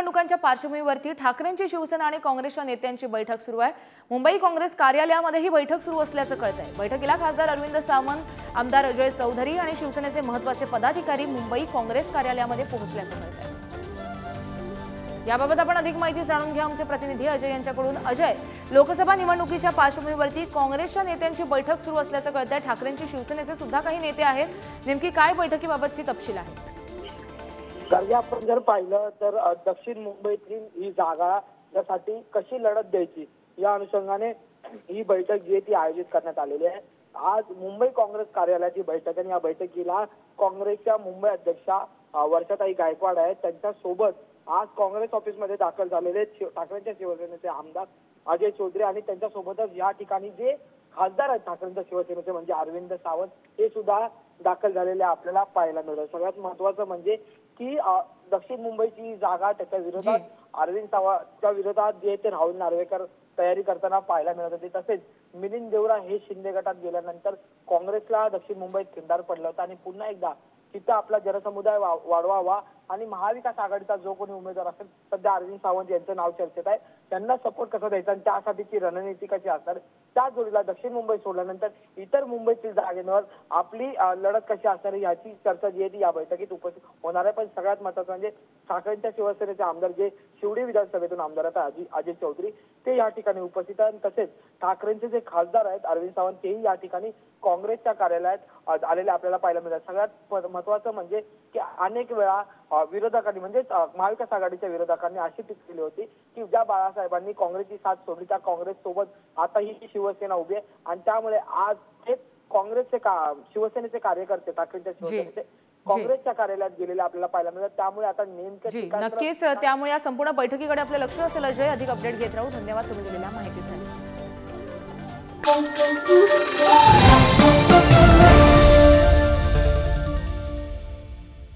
निवडणुकांच्या पार्श्वभूमीवरती ठाकरेंची शिवसेना आणि काँग्रेसच्या नेत्यांची बैठक सुरू आहे। मुंबई काँग्रेस कार्यालयामध्ये ही बैठक सुरू असल्याचं कळतंय। बैठकीला खासदार अरविंद सावंत, आमदार अजय चौधरी आणि शिवसेनेचे महत्त्वाचे पदाधिकारी मुंबई काँग्रेस कार्यालयामध्ये पोहोचल्याचं कळतंय। याबाबत आपण अधिक माहिती जाणून घ्या आमचे प्रतिनिधी अजय यांच्याकडून। अजय, लोकसभा निवडणुकीच्या पार्श्वभूमीवरती काँग्रेसच्या नेत्यांची बैठक सुरू असल्याचं कळतंय। ठाकरेंची शिवसेनेचे सुद्धा काही नेते आहेत, नेमकी काय बैठकीबाबतची तपशील आहे? कारण आपण जर पाहिलं तर दक्षिण मुंबईतील ही जागा यासाठी कशी लढत द्यायची या अनुषंगाने ही बैठक जी आहे ती आयोजित करण्यात आलेली आहे। आज मुंबई काँग्रेस कार्यालयाची बैठक आणि या बैठकीला काँग्रेसच्या मुंबई अध्यक्षा वर्षाताई गायकवाड आहेत। त्यांच्या सोबत आज काँग्रेस ऑफिसमध्ये दाखल झालेले ठाकरेंच्या शिवसेनेचे आमदार अजय चौधरी आणि त्यांच्या सोबतच या ठिकाणी जे खासदार आहेत ठाकरेंच्या शिवसेनेचे म्हणजे अरविंद सावंत हे सुद्धा दाखल झालेले आपल्याला पाहायला मिळतं। सगळ्यात महत्त्वाचं म्हणजे की दक्षिण मुंबईची जागा त्याच्या विरोधात अरविंद सावंतच्या विरोधात जे ते राहुल नार्वेकर तयारी करताना पाहायला मिळत होते। तसेच मिलिंद देवरा हे शिंदे गटात गेल्यानंतर काँग्रेसला दक्षिण मुंबईत खिंडार पडलं होतं आणि पुन्हा एकदा तिथं आपला जनसमुदाय वाढवावा आणि महाविकास आघाडीचा जो कोणी उमेदवार असेल, सध्या अरविंद सावंत यांचं नाव चर्चेत आहे, त्यांना सपोर्ट कसा द्यायचा आणि त्यासाठीची रणनीती कशी असणार, त्या जोडीला दक्षिण मुंबई सोडल्यानंतर इतर मुंबईतील जागेवर आपली लढत कशी असणार याची चर्चा जी आहे ती या बैठकीत उपस्थित होणार आहे। पण सगळ्यात महत्त्वाचं म्हणजे ठाकरेंच्या शिवसेनेचे आमदार जे शिवडी विधानसभेतून आमदार आहेत अजय चौधरी ते या ठिकाणी उपस्थित आहेत। तसेच ठाकरेंचे जे खासदार आहेत अरविंद सावंत तेही या ठिकाणी काँग्रेसच्या कार्यालयात आलेले आपल्याला पाहायला मिळतात। सगळ्यात महत्त्वाचं म्हणजे की अनेक वेळा विरोधकांनी म्हणजे महाविकास आघाडीच्या विरोधकांनी अशी टीका केली होती की ज्या बाळासाहेबांनी काँग्रेसची साथ सोडली त्या काँग्रेस सोबत आता ही शिवसेना उभी आहे आणि त्यामुळे आज हे काँग्रेसचे शिवसेनेचे कार्यकर्ते ठाकरेंच्या शिवसेनेचे काँग्रेसच्या कार्यालयात गेलेले आपल्याला पाहायला मिळतात। त्यामुळे आता नेमकं नक्कीच त्यामुळे या संपूर्ण बैठकीकडे आपलं लक्ष असेल। अजय, अधिक अपडेट घेत राहू। धन्यवाद तुम्ही दिलेल्या माहितीसाठी।